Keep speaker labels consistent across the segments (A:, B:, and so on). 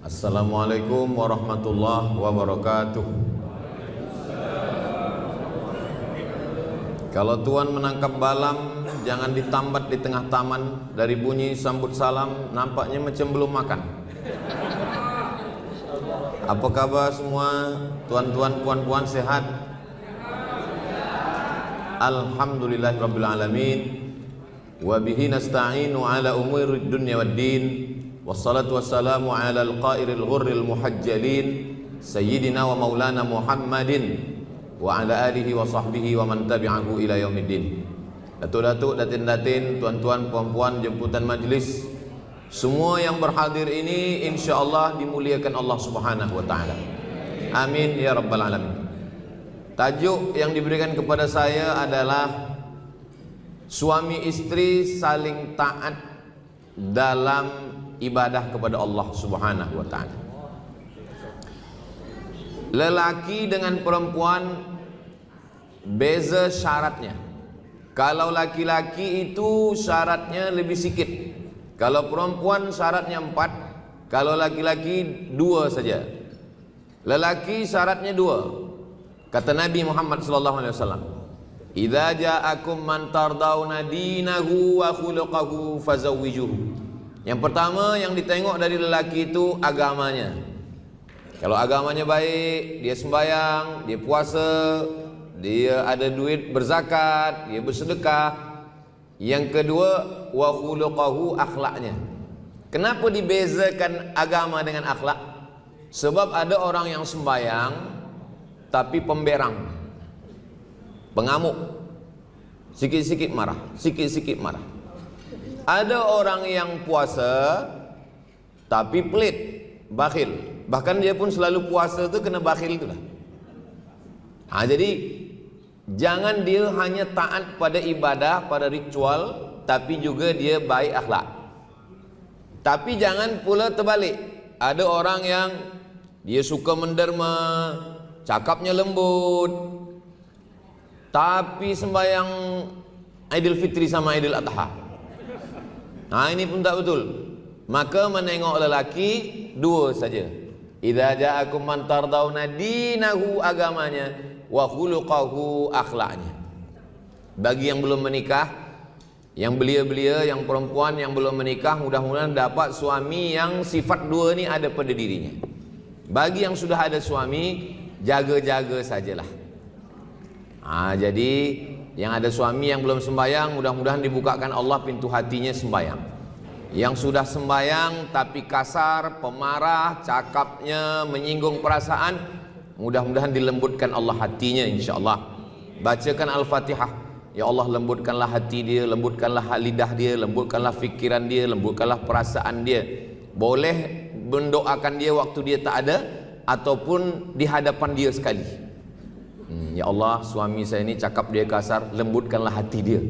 A: Assalamualaikum warahmatullahi wabarakatuh. Kalau tuan menangkap balam, jangan ditambat di tengah taman. Dari bunyi sambut salam, nampaknya macam belum makan. Apa kabar semua? Tuan-tuan, puan-puan sehat? Alhamdulillahirabbil alamin. Wa bihi nasta'inu ala umuri dunya waddin. Wassalatu wassalamu ala al-qairil ghurril muhajjalin sayyidina wa maulana Muhammadin wa ala alihi wa sahbihi wa man tabi'ahu ila yaumiddin. Datuk-datuk, datin-datin, tuan-tuan, puan-puan, jemputan majlis, semua yang berhadir ini insyaallah dimuliakan Allah Subhanahu wa taala. Amin ya rabbal alamin. Tajuk yang diberikan kepada saya adalah suami istri saling taat dalam ibadah kepada Allah Subhanahu wa taala. Lelaki dengan perempuan beza syaratnya. Kalau laki-laki itu syaratnya lebih sikit. Kalau perempuan syaratnya 4, kalau laki-laki 2 saja. Lelaki syaratnya 2. Kata Nabi Muhammad sallallahu alaihi wasallam, "Idza ja'akum man tardawna dinahu wa khuluquhu fazawwijuhu." Yang pertama yang ditengok dari lelaki itu agamanya. Kalau agamanya baik, dia sembahyang, dia puasa, dia ada duit berzakat, dia bersedekah. Yang kedua, wa khuluquhu, akhlaknya. Kenapa dibezakan agama dengan akhlak? Sebab ada orang yang sembahyang tapi pemberang, pengamuk, sikit-sikit marah, sikit-sikit marah. Ada orang yang puasa tapi pelit, bakhil. Bahkan dia pun selalu puasa itu kena bakhil itulah. Jadi jangan dia hanya taat pada ibadah, pada ritual, tapi juga dia baik akhlak. Tapi jangan pula terbalik. Ada orang yang dia suka menderma, cakapnya lembut, tapi sembahyang Idul Fitri sama Idul Adha. Ini pun tak betul. Maka menengok lelaki 2 saja. Idza ja'akum man tardawna dinahu, agamanya, wa khuluquhu, akhlaknya. Bagi yang belum menikah, yang belia-belia, yang perempuan yang belum menikah, mudah-mudahan dapat suami yang sifat 2 ni ada pada dirinya. Bagi yang sudah ada suami, jaga-jaga sajalah. Jadi yang ada suami yang belum sembahyang, mudah-mudahan dibukakan Allah pintu hatinya sembahyang. Yang sudah sembahyang tapi kasar, pemarah, cakapnya menyinggung perasaan, mudah-mudahan dilembutkan Allah hatinya insyaallah. Bacakan Al-Fatihah. Ya Allah, lembutkanlah hati dia, lembutkanlah lidah dia, lembutkanlah fikiran dia, lembutkanlah perasaan dia. Boleh mendoakan dia waktu dia tak ada, ataupun di hadapan dia sekali. Ya Allah, suami saya ini cakap dia kasar, lembutkanlah hati dia.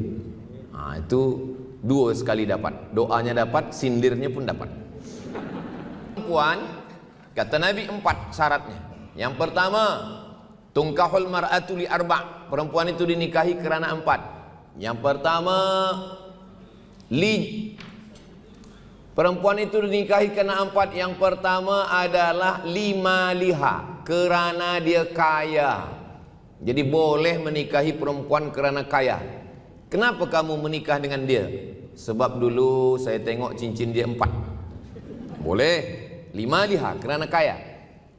A: Itu 2 sekali dapat. Doanya dapat, sindirnya pun dapat. Perempuan, kata Nabi 4 syaratnya. Yang pertama, tungkahul mar'atu li arba'. Perempuan itu dinikahi kerana 4. Yang pertama, perempuan itu dinikahi kerana 4. Yang pertama adalah lima liha, kerana dia kaya. Jadi boleh menikahi perempuan kerana kaya. Kenapa kamu menikah dengan dia? Sebab dulu saya tengok cincin dia 4. Boleh. 5 liha, kerana kaya.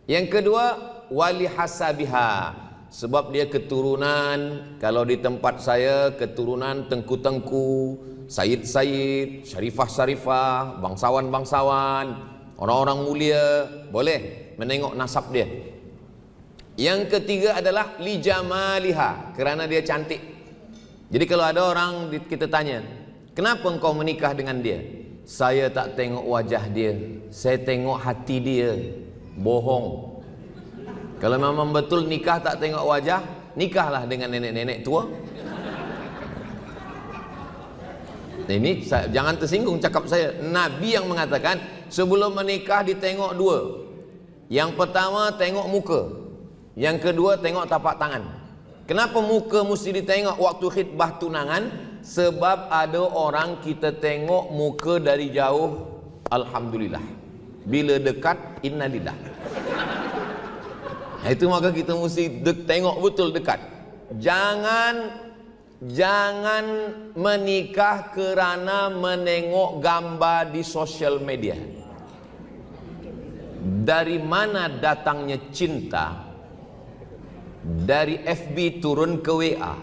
A: Yang kedua, wali hasabiha. Sebab dia keturunan, kalau di tempat saya keturunan tengku-tengku, sayyid-sayyid, syarifah-syarifah, bangsawan-bangsawan, orang-orang mulia. Boleh menengok nasab dia. Yang ketiga adalah lijamaliha, kerana dia cantik. Jadi kalau ada orang kita tanya, kenapa engkau menikah dengan dia? Saya tak tengok wajah dia, saya tengok hati dia. Bohong. Kalau memang betul nikah tak tengok wajah, nikahlah dengan nenek-nenek tua. Ini jangan tersinggung cakap saya. Nabi yang mengatakan sebelum menikah ditengok 2. Yang pertama tengok muka, yang kedua tengok tapak tangan. Kenapa muka mesti ditengok waktu khitbah tunangan? Sebab ada orang kita tengok muka dari jauh, alhamdulillah. bila dekat innalillah. Itu maka kita mesti tengok betul dekat. Jangan menikah kerana menengok gambar di sosial media. Dari mana datangnya cinta? Dari FB turun ke WA.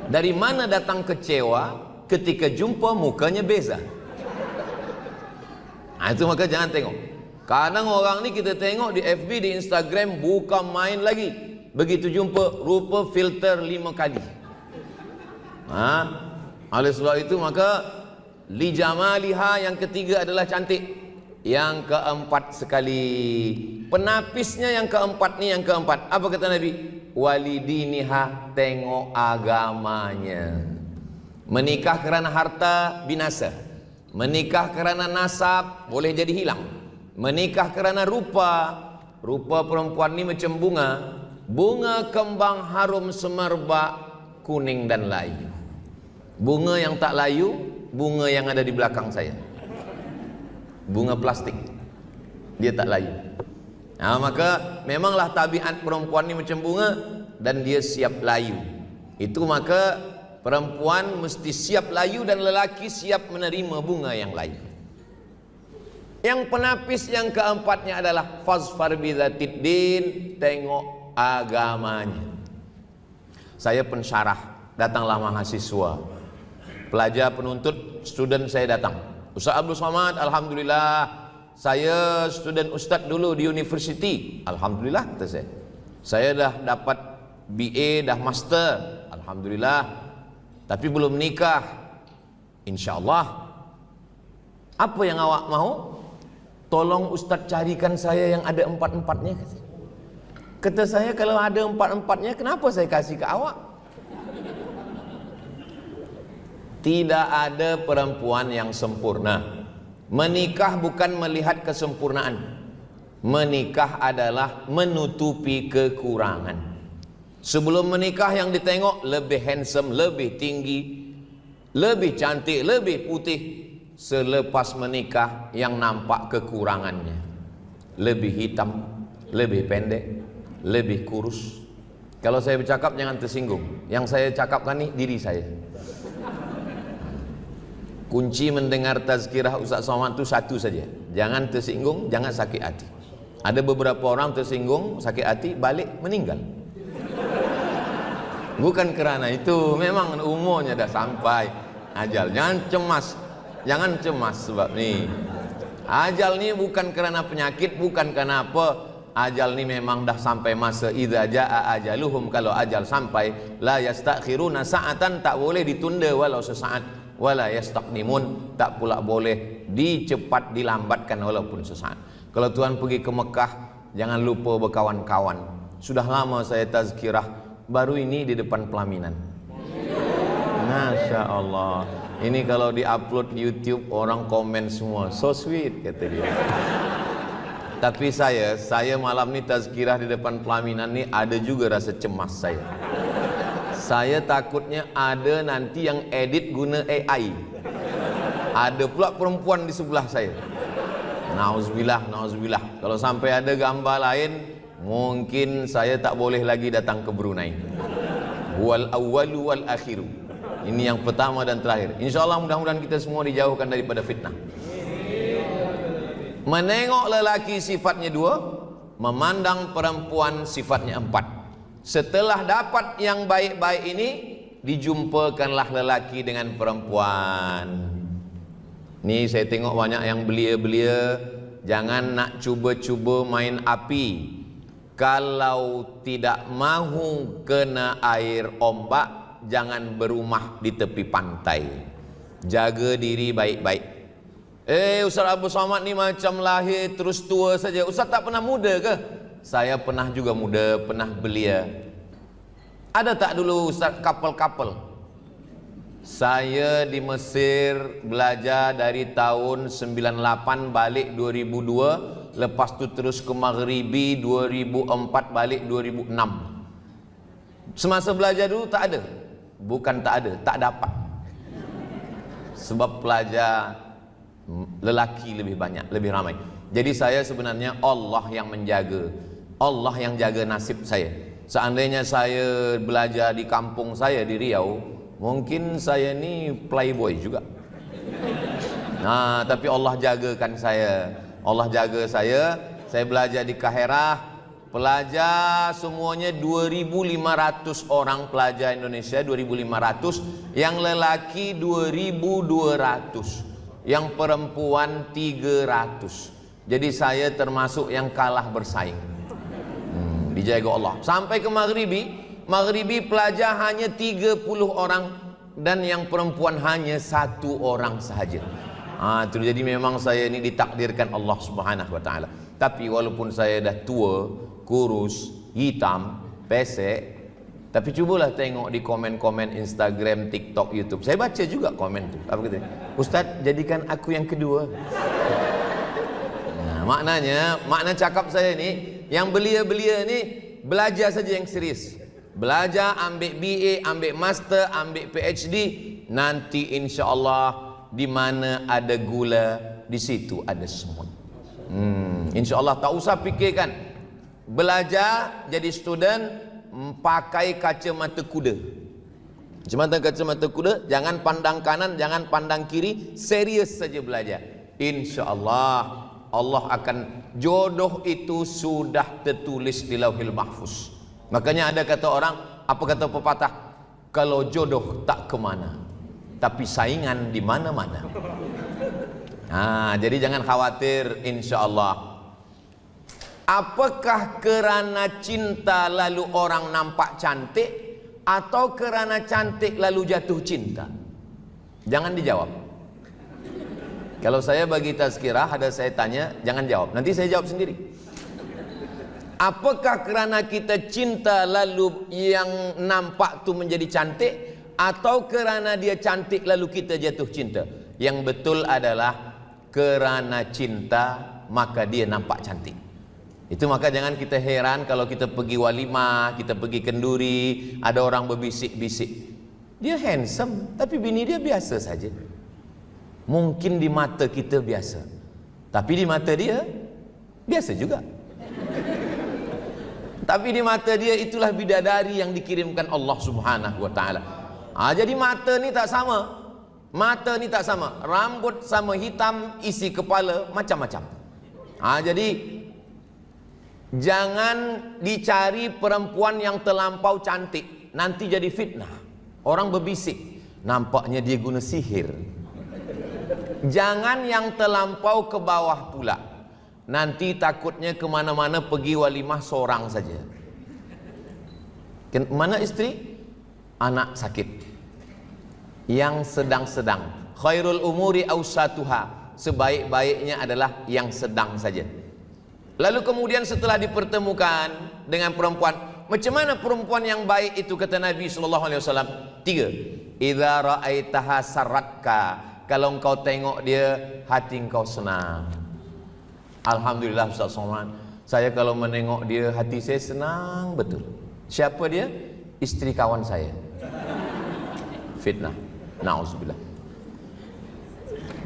A: Dari mana datang kecewa ketika jumpa mukanya beza? Itu maka jangan tengok. Kadang orang ni kita tengok di FB, di Instagram bukan main lagi. Begitu jumpa rupa filter 5 kali. Oleh sebab itu maka li jamaliha, yang ketiga adalah cantik. Yang keempat sekali, penapisnya yang keempat ni, yang keempat apa kata Nabi? Walidiniha, tengok agamanya. Menikah kerana harta binasa, menikah kerana nasab boleh jadi hilang, menikah kerana rupa perempuan ni macam bunga kembang harum semerbak, kuning dan layu. Bunga yang tak layu, bunga yang ada di belakang saya, bunga plastik, dia tak layu. Maka memanglah tabiat perempuan ni macam bunga dan dia siap layu. Itu maka perempuan mesti siap layu dan lelaki siap menerima bunga yang layu. Yang penapis yang keempatnya adalah fazfar bidzatid din, tengok agamanya. Saya pensyarah, datanglah mahasiswa, pelajar penuntut, student saya datang. Ustaz Abdul Somad, alhamdulillah saya student ustaz dulu di university. Alhamdulillah kata saya dah dapat BA, dah master, alhamdulillah, tapi belum nikah. InsyaAllah. Apa yang awak mahu? Tolong ustaz carikan saya yang ada empat-empatnya. Kata saya, kalau ada empat-empatnya kenapa saya kasih ke awak? Tidak ada perempuan yang sempurna. Menikah bukan melihat kesempurnaan. Menikah adalah menutupi kekurangan. Sebelum menikah yang ditengok lebih handsome, lebih tinggi, lebih cantik, lebih putih. Selepas menikah yang nampak kekurangannya, lebih hitam, lebih pendek, lebih kurus. Kalau saya bercakap jangan tersinggung. Yang saya cakapkan ni diri saya. Kunci mendengar tazkirah Ustaz Somad itu satu saja, jangan tersinggung, jangan sakit hati. Ada beberapa orang tersinggung, sakit hati, balik meninggal. Bukan kerana itu, memang umurnya dah sampai ajal. Jangan cemas sebab ni ajal ni bukan kerana penyakit, bukan kerana apa. Ajal ni memang dah sampai masa. Idza jaa ajaluhum, kalau ajal sampai, la yastakhiruna sa'atan, tak boleh ditunda walau sesaat. Wala yastaqdimun, tak pula boleh dicepat dilambatkan walaupun sesaat. Kalau tuan pergi ke Mekah, jangan lupa berkawan-kawan. Sudah lama saya tazkirah, baru ini di depan pelaminan. Masya Allah. Ini kalau di-upload di YouTube, orang komen semua, so sweet kata dia. Tapi saya malam ni tazkirah di depan pelaminan ni ada juga rasa cemas saya. Saya takutnya ada nanti yang edit guna AI. Ada pula perempuan di sebelah saya. Nauzubillah. Kalau sampai ada gambar lain, mungkin saya tak boleh lagi datang ke Brunei. Wal awwalu wal akhiru. Ini yang pertama dan terakhir. InsyaAllah mudah-mudahan kita semua dijauhkan daripada fitnah. Menengok lelaki sifatnya 2, memandang perempuan sifatnya 4. Setelah dapat yang baik-baik ini, dijumpakanlah lelaki dengan perempuan. Ni saya tengok banyak yang belia-belia, jangan nak cuba-cuba main api. Kalau tidak mahu kena air ombak, jangan berumah di tepi pantai. Jaga diri baik-baik. Ustaz Abdul Somad ni macam lahir terus tua saja. Ustaz tak pernah muda ke? Saya pernah juga muda, pernah belia. Ada tak dulu Ustaz couple-couple? Saya di Mesir belajar dari tahun 98 balik 2002, lepas tu terus ke Maghribi 2004 balik 2006. Semasa belajar dulu tak ada. Bukan tak ada, tak dapat. Sebab pelajar lelaki lebih banyak, lebih ramai. Jadi saya sebenarnya Allah yang menjaga, Allah yang jaga nasib saya. Seandainya saya belajar di kampung saya di Riau, mungkin saya ini playboy juga. Nah, tapi Allah jagakan saya. Allah jaga saya belajar di Kaherah. Pelajar semuanya 2.500 orang pelajar Indonesia, 2.500, yang lelaki 2.200, yang perempuan 300. Jadi saya termasuk yang kalah bersaing. Dijaga Allah. Sampai ke Maghribi pelajar hanya 30 orang dan yang perempuan hanya 1 orang sahaja. Jadi memang saya ini ditakdirkan Allah Subhanahu wa taala. Tapi walaupun saya dah tua, kurus, hitam, pesek, tapi cubalah tengok di komen-komen Instagram, TikTok, YouTube. Saya baca juga komen tu. Apa kata? Ustaz, jadikan aku yang kedua. Nah, makna cakap saya ni, yang belia-belia ni belajar saja yang serius. Belajar, ambil BA, ambil master, ambil PhD, nanti insya-Allah di mana ada gula, di situ ada semut. Insya-Allah tak usah fikirkan. Belajar jadi student pakai kacamata kuda. Kacamata kuda, jangan pandang kanan, jangan pandang kiri, serius saja belajar. Insya-Allah Allah akan, jodoh itu sudah tertulis di Lauhil Mahfuz. Makanya ada kata orang, apa kata pepatah? Kalau jodoh tak kemana, tapi saingan di mana-mana. Jadi jangan khawatir, insya-Allah. Apakah kerana cinta lalu orang nampak cantik, atau kerana cantik lalu jatuh cinta? Jangan dijawab. Kalau saya bagi tazkirah, ada saya tanya, jangan jawab. Nanti saya jawab sendiri. Apakah kerana kita cinta lalu yang nampak tu menjadi cantik, atau kerana dia cantik lalu kita jatuh cinta? Yang betul adalah kerana cinta maka dia nampak cantik. Itu maka jangan kita heran kalau kita pergi walimah, kita pergi kenduri, ada orang berbisik-bisik, dia handsome tapi bini dia biasa saja. Mungkin di mata kita biasa, tapi di mata dia biasa juga. Tapi di mata dia itulah bidadari yang dikirimkan Allah Subhanahu wa taala. Jadi mata ni tak sama. Mata ni tak sama. Rambut sama hitam, isi kepala macam-macam. Jadi jangan dicari perempuan yang terlampau cantik, nanti jadi fitnah. Orang berbisik, nampaknya dia guna sihir. Jangan yang terlampau ke bawah pula, nanti takutnya kemana-mana pergi walimah seorang saja. Mana istri? Anak sakit. Yang sedang-sedang. Khairul umuri awsatuha, sebaik-baiknya adalah yang sedang saja. Lalu kemudian setelah dipertemukan dengan perempuan, macam mana perempuan yang baik itu, kata Nabi SAW? 3. Idza ra'aitaha sarratka, kalau engkau tengok dia, hati engkau senang. Alhamdulillah Ustaz Somad, saya kalau menengok dia, hati saya senang betul. Siapa dia? Istri kawan saya. Fitnah. Na'udzubillah.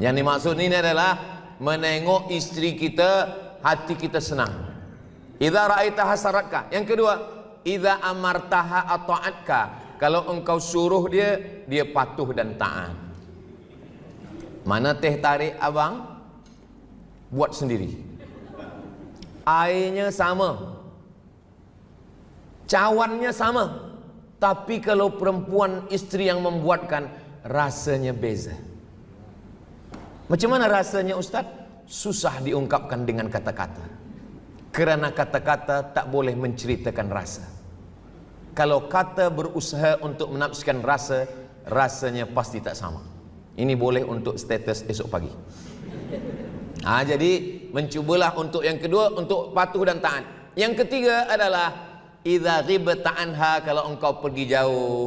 A: Yang dimaksud ini adalah menengok istri kita, hati kita senang. Idza ra'aitaha saratka. Yang kedua, idza amartaha ata'atka, kalau engkau suruh dia, dia patuh dan taat. Mana teh tarik abang? Buat sendiri. Airnya sama, cawannya sama, tapi kalau perempuan istri yang membuatkan, rasanya beza. Macam mana rasanya Ustaz? Susah diungkapkan dengan kata-kata, kerana kata-kata tak boleh menceritakan rasa. Kalau kata berusaha untuk menafsirkan rasa, rasanya pasti tak sama. Ini boleh untuk status esok pagi. Jadi mencubalah untuk yang kedua, untuk patuh dan taat. Yang ketiga adalah idza ghibta anha, kalau engkau pergi jauh,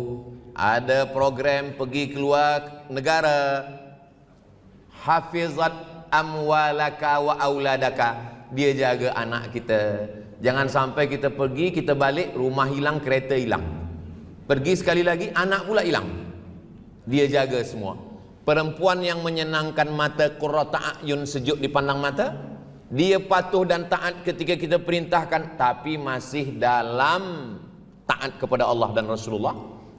A: ada program pergi keluar negara, hafizat amwalaka wa auladaka, dia jaga anak kita. Jangan sampai kita pergi, kita balik, rumah hilang, kereta hilang. Pergi sekali lagi, anak pula hilang. Dia jaga semua. Perempuan yang menyenangkan mata, qurrata a'yun, sejuk dipandang mata, Dia patuh dan taat ketika kita perintahkan, tapi masih dalam taat kepada Allah dan Rasulullah.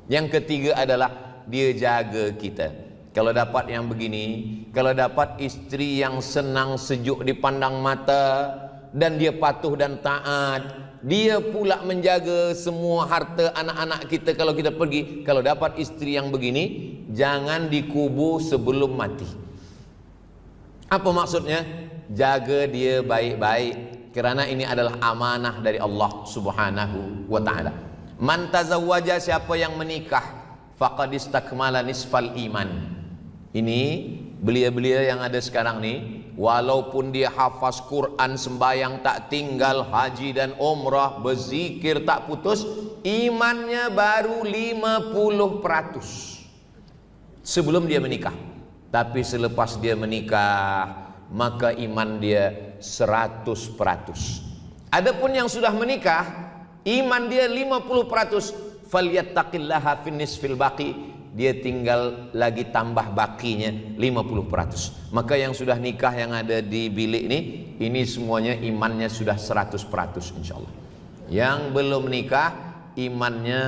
A: Yang ketiga adalah dia jaga kita. Kalau dapat yang begini, kalau dapat istri yang senang sejuk dipandang mata dan dia patuh dan taat, dia pula menjaga semua harta anak-anak kita kalau kita pergi. Kalau dapat istri yang begini, jangan dikubur sebelum mati. Apa maksudnya? Jaga dia baik-baik, kerana ini adalah amanah dari Allah Subhanahu wa ta'ala. Man tazawwaja, siapa yang menikah, faqad istakmala nisfal iman. Ini belia-belia yang ada sekarang nih, walaupun dia hafaz Quran, sembahyang tak tinggal, haji dan umrah, berzikir tak putus, imannya baru 50% sebelum dia menikah. Tapi selepas dia menikah, maka iman dia 100%. Adapun yang sudah menikah, iman dia 50%, falyattaqillaha fin nisfil baqi, dia tinggal lagi tambah bakinya 50%. Maka yang sudah nikah yang ada di bilik ini semuanya imannya sudah 100% insyaallah. Yang belum nikah imannya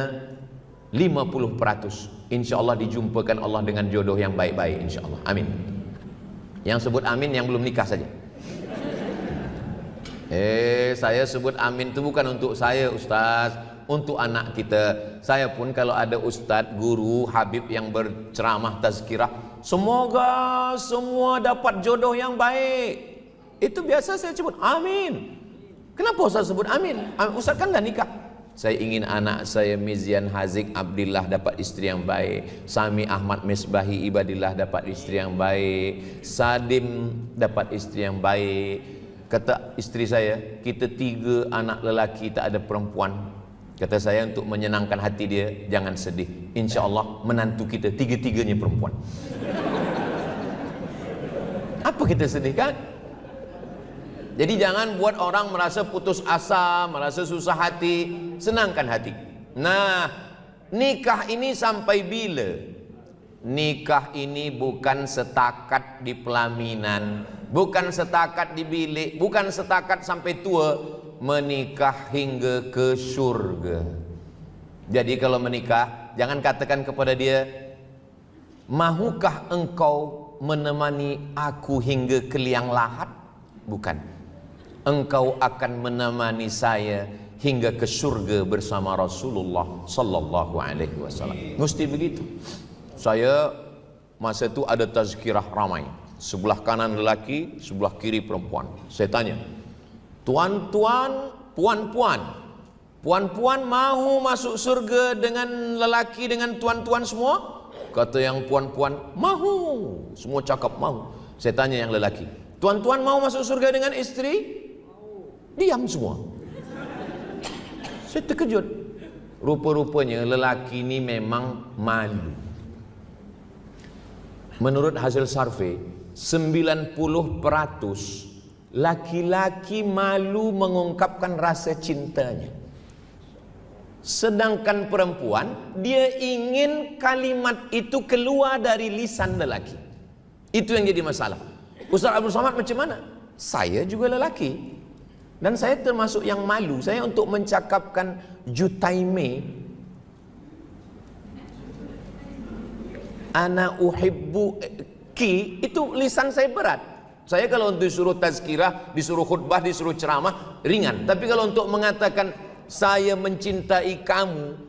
A: 50%. Insyaallah dijumpakan Allah dengan jodoh yang baik-baik insyaallah. Amin. Yang sebut amin yang belum nikah saja. Saya sebut amin itu bukan untuk saya Ustaz, untuk anak kita. Saya pun kalau ada Ustaz, guru, Habib yang berceramah tazkirah, semoga semua dapat jodoh yang baik, itu biasa saya sebut amin. Kenapa Ustaz sebut amin? Ustaz kan dah nikah. Saya ingin anak saya Mizian Hazik Abdillah dapat istri yang baik, Sami Ahmad Misbahi Ibadillah dapat istri yang baik, Sadim dapat istri yang baik. Kata istri saya, kita 3 anak lelaki, tak ada perempuan. Kata saya, untuk menyenangkan hati dia, jangan sedih, insya Allah menantu kita 3-3-nya perempuan. Apa kita sedih kan? Jadi jangan buat orang merasa putus asa, merasa susah hati. Senangkan hati. Nah, nikah ini sampai bila? Nikah ini bukan setakat di pelaminan, bukan setakat di bilik, bukan setakat sampai tua. Menikah hingga ke surga. Jadi kalau menikah, jangan katakan kepada dia, mahukah engkau menemani aku hingga ke liang lahat? Bukan. Engkau akan menemani saya hingga ke surga bersama Rasulullah sallallahu alaihi wasallam. Mesti begitu. Saya masa itu ada tazkirah ramai, sebelah kanan lelaki, sebelah kiri perempuan. Saya tanya, tuan-tuan, puan-puan, puan-puan mahu masuk surga dengan lelaki, dengan tuan-tuan semua? Kata yang puan-puan, mahu. Semua cakap mahu. Saya tanya yang lelaki, tuan-tuan mau masuk surga dengan istri? Diam semua. Saya terkejut. Rupa-rupanya lelaki ini memang malu. Menurut hasil survei, 90% laki-laki malu mengungkapkan rasa cintanya. Sedangkan perempuan, dia ingin kalimat itu keluar dari lisan lelaki. Itu yang jadi masalah. Ustaz Abdul Somad macam mana? Saya juga lelaki. Dan saya termasuk yang malu. Saya untuk mencakapkan jutaime, ana uhibbu ki, itu lisan saya berat. Saya kalau untuk disuruh tazkirah, disuruh khutbah, disuruh ceramah, ringan. Tapi kalau untuk mengatakan saya mencintai kamu,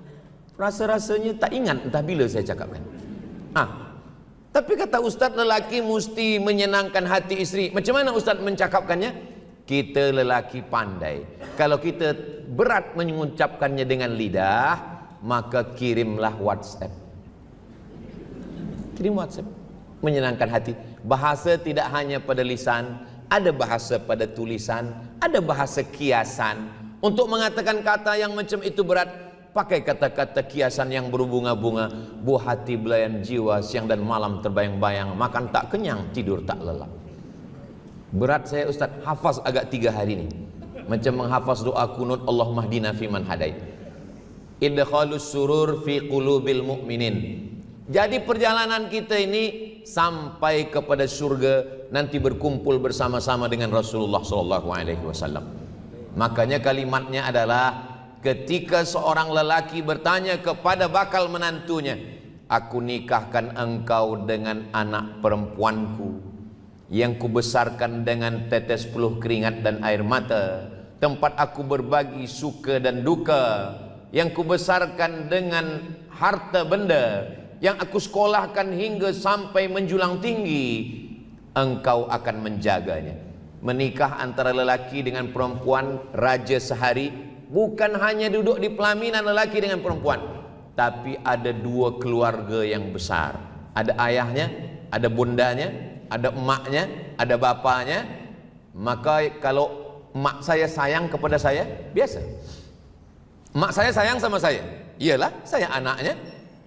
A: rasa-rasanya tak ingat entah bila saya cakapkan. Tapi kata Ustaz, lelaki mesti menyenangkan hati istri. Macam mana Ustaz mencakapkannya? Kita lelaki pandai. Kalau kita berat mengucapkannya dengan lidah, maka kirimlah WhatsApp. Kirim WhatsApp. Menyenangkan hati. Bahasa tidak hanya pada lisan, ada bahasa pada tulisan, ada bahasa kiasan. Untuk mengatakan kata yang macam itu berat, pakai kata-kata kiasan yang berbunga-bunga. Buah hati belayan jiwa, siang dan malam terbayang-bayang, makan tak kenyang, tidur tak lelap. Berat saya Ustaz, hafaz agak 3 hari ini. Macam menghafaz doa kunut, Allahumma hdina fiman hadait. Idkhalus surur fi qulubil mu'minin. Jadi perjalanan kita ini sampai kepada surga nanti berkumpul bersama-sama dengan Rasulullah SAW. Makanya kalimatnya adalah ketika seorang lelaki bertanya kepada bakal menantunya, aku nikahkan engkau dengan anak perempuanku yang kubesarkan dengan tetes peluh keringat dan air mata, tempat aku berbagi suka dan duka, yang kubesarkan dengan harta benda, yang aku sekolahkan hingga sampai menjulang tinggi, engkau akan menjaganya. Menikah antara lelaki dengan perempuan, raja sehari, bukan hanya duduk di pelaminan lelaki dengan perempuan, tapi ada dua keluarga yang besar. Ada ayahnya, ada bundanya, ada emaknya, ada bapaknya. Maka kalau emak saya sayang kepada saya, biasa. Emak saya sayang sama saya, iyalah saya anaknya.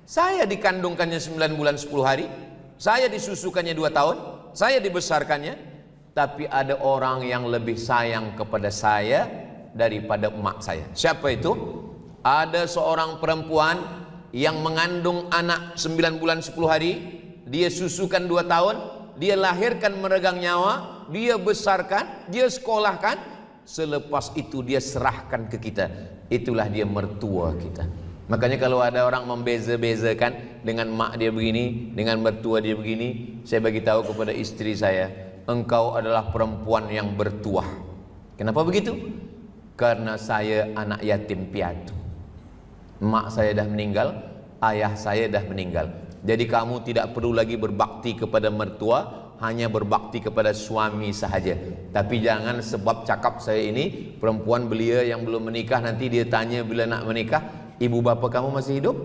A: Saya dikandungkannya 9 bulan 10 hari, saya disusukannya 2 tahun, saya dibesarkannya. Tapi ada orang yang lebih sayang kepada saya daripada emak saya. Siapa itu? Ada seorang perempuan yang mengandung anak 9 bulan 10 hari, dia susukan 2 tahun, dia lahirkan meregang nyawa, dia besarkan, dia sekolahkan, selepas itu dia serahkan ke kita. Itulah dia mertua kita. Makanya kalau ada orang membeza-bezakan dengan mak dia begini, dengan mertua dia begini, saya bagi tahu kepada istri saya, engkau adalah perempuan yang bertuah. Kenapa begitu? Karena saya anak yatim piatu. Mak saya dah meninggal, ayah saya dah meninggal. Jadi kamu tidak perlu lagi berbakti kepada mertua, hanya berbakti kepada suami sahaja. Tapi jangan sebab cakap saya ini perempuan belia yang belum menikah, nanti dia tanya bila nak menikah, ibu bapa kamu masih hidup?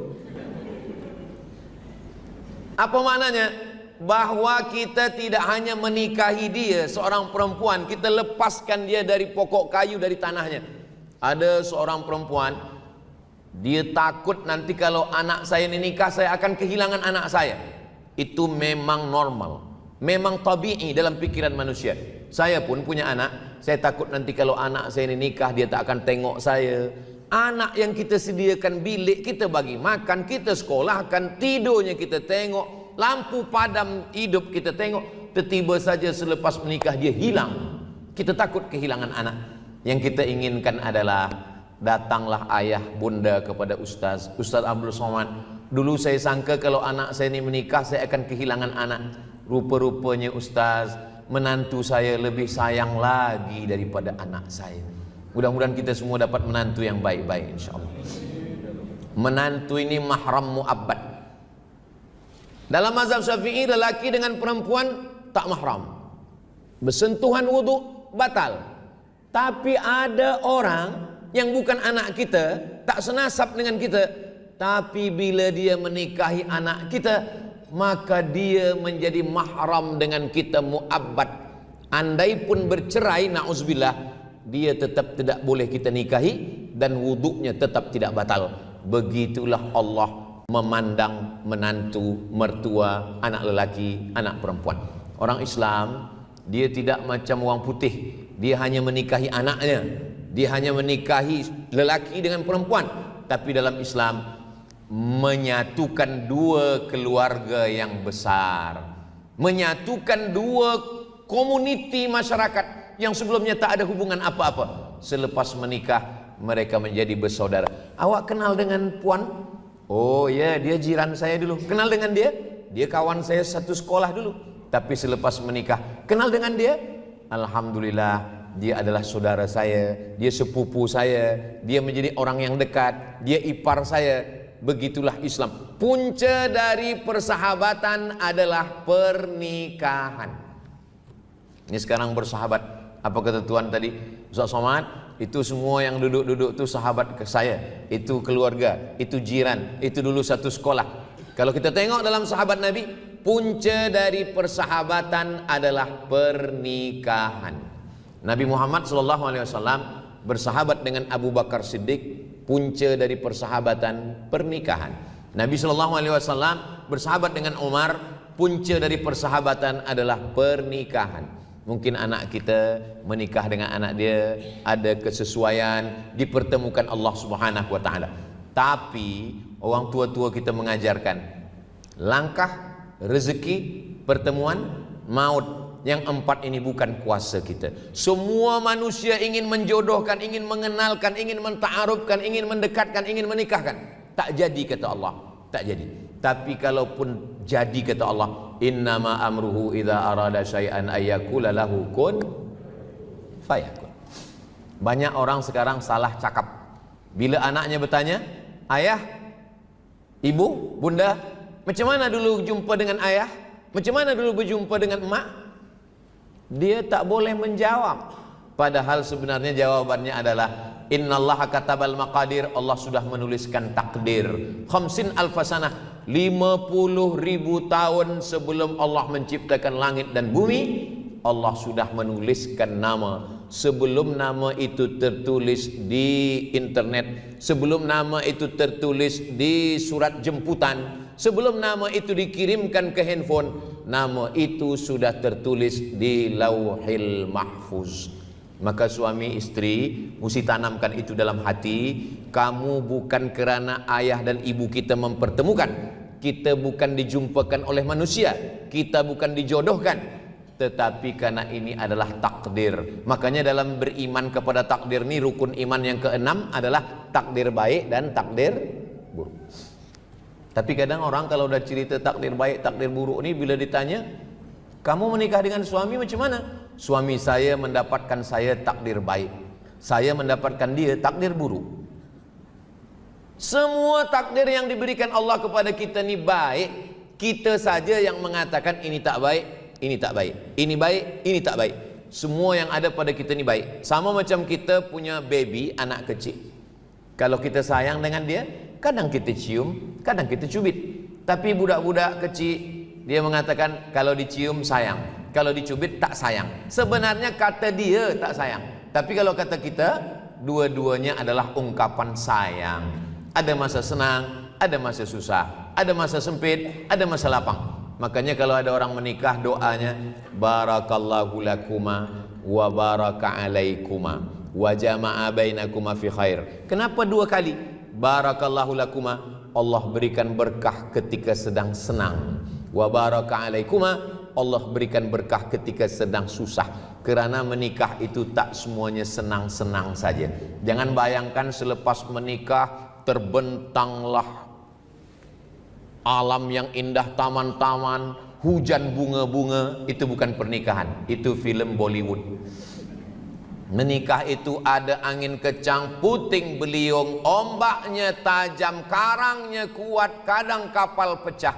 A: Apa maknanya? Bahwa kita tidak hanya menikahi dia, seorang perempuan, kita lepaskan dia dari pokok kayu, dari tanahnya. Ada seorang perempuan, dia takut nanti kalau anak saya ini nikah, saya akan kehilangan anak saya. Itu memang normal, memang tabi'i dalam pikiran manusia. Saya pun punya anak, saya takut nanti kalau anak saya ini nikah, dia tak akan tengok saya. Anak yang kita sediakan bilik, kita bagi makan, kita sekolahkan, tidurnya kita tengok, lampu padam hidup kita tengok. Tiba-tiba saja selepas menikah dia hilang. Kita takut kehilangan anak. Yang kita inginkan adalah datanglah ayah bunda kepada Ustaz Abdul Somad. Dulu saya sangka kalau anak saya ini menikah, saya akan kehilangan anak. Rupa-rupanya Ustaz, menantu saya lebih sayang lagi daripada anak saya. Mudah-mudahan kita semua dapat menantu yang baik-baik, insyaAllah. Menantu ini mahram mu'abbad. Dalam mazhab Syafi'i, lelaki dengan perempuan tak mahram, bersentuhan wudhu batal. Tapi ada orang yang bukan anak kita, tak senasab dengan kita, tapi bila dia menikahi anak kita, maka dia menjadi mahram dengan kita, mu'abbad. Andai pun bercerai, na'udzubillah, dia tetap tidak boleh kita nikahi, dan wuduknya tetap tidak batal. Begitulah Allah memandang menantu, mertua, anak lelaki, anak perempuan. Orang Islam, dia tidak macam orang putih, dia hanya menikahi anaknya, dia hanya menikahi lelaki dengan perempuan. Tapi dalam Islam menyatukan dua keluarga yang besar, menyatukan dua komuniti masyarakat yang sebelumnya tak ada hubungan apa-apa. Selepas menikah mereka menjadi bersaudara. Awak kenal dengan puan? Oh ya, dia jiran saya dulu. Kenal dengan dia? Dia kawan saya satu sekolah dulu. Tapi selepas menikah, kenal dengan dia? Alhamdulillah, dia adalah saudara saya, dia sepupu saya, dia menjadi orang yang dekat, dia ipar saya. Begitulah Islam. Punca dari persahabatan adalah pernikahan. Ini sekarang bersahabat. Apa kata Tuan tadi? Ustaz Somad, itu semua yang duduk-duduk itu sahabat ke saya, itu keluarga, itu jiran, itu dulu satu sekolah. Kalau kita tengok dalam sahabat Nabi, punca dari persahabatan adalah pernikahan. Nabi Muhammad SAW bersahabat dengan Abu Bakar Siddiq, punca dari persahabatan pernikahan. Nabi SAW bersahabat dengan Umar, punca dari persahabatan adalah pernikahan. Mungkin anak kita menikah dengan anak dia, ada kesesuaian, dipertemukan Allah Subhanahu wa taala. Tapi orang tua-tua kita mengajarkan langkah, rezeki, pertemuan, maut, Yang empat ini bukan kuasa kita. Semua manusia ingin menjodohkan, ingin mengenalkan, ingin menta'arufkan, ingin mendekatkan, ingin menikahkan. Tak jadi kata Allah, tak jadi. Tapi kalaupun jadi kata Allah, innama amruhu idza arada syai'an ayyakula lahu kun fayakun. Banyak orang sekarang salah cakap. Bila anaknya bertanya, ayah, ibu, bunda, macam mana dulu jumpa dengan ayah? Macam mana dulu berjumpa dengan emak? Dia tak boleh menjawab. Padahal sebenarnya jawabannya adalah innallaha katabal maqadir. Allah sudah menuliskan takdir. 50 alfasanah, 50.000 tahun sebelum Allah menciptakan langit dan bumi, Allah sudah menuliskan nama. Sebelum nama itu tertulis di internet, sebelum nama itu tertulis di surat jemputan, sebelum nama itu dikirimkan ke handphone, nama itu sudah tertulis di Lauhil Mahfuz. Maka suami istri mesti tanamkan itu dalam hati. Kamu bukan kerana ayah dan ibu kita mempertemukan, kita bukan dijumpakan oleh manusia, kita bukan dijodohkan, tetapi karena ini adalah takdir. Makanya dalam beriman kepada takdir ini, rukun iman yang keenam adalah takdir baik dan takdir buruk. Tapi kadang orang kalau udah cerita takdir baik, takdir buruk ini, bila ditanya, kamu menikah dengan suami macam mana? Suami saya mendapatkan saya takdir baik, saya mendapatkan dia takdir buruk. Semua takdir yang diberikan Allah kepada kita ini baik. Kita saja yang mengatakan ini tak baik, ini tak baik, ini baik, ini tak baik. Semua yang ada pada kita ni baik. Sama macam kita punya baby, anak kecil. Kalau kita sayang dengan dia, kadang kita cium, kadang kita cubit. Tapi budak-budak kecil, dia mengatakan kalau dicium sayang, kalau dicubit tak sayang. Sebenarnya kata dia tak sayang, tapi kalau kata kita, dua-duanya adalah ungkapan sayang. Ada masa senang, ada masa susah, ada masa sempit, ada masa lapang. Makanya kalau ada orang menikah, doanya barakallahu lakuma wa baraka alaikuma wa jama'a bainakuma fi khair. Kenapa dua kali? Barakallahu lakuma, Allah berikan berkah ketika sedang senang. Wa baraka alaikuma, Allah berikan berkah ketika sedang susah. Kerana menikah itu tak semuanya senang-senang saja. Jangan bayangkan selepas menikah terbentanglah alam yang indah, taman-taman, hujan bunga-bunga. Itu bukan pernikahan, itu film Bollywood. Menikah itu ada angin kecang, puting beliung, ombaknya tajam, karangnya kuat, kadang kapal pecah.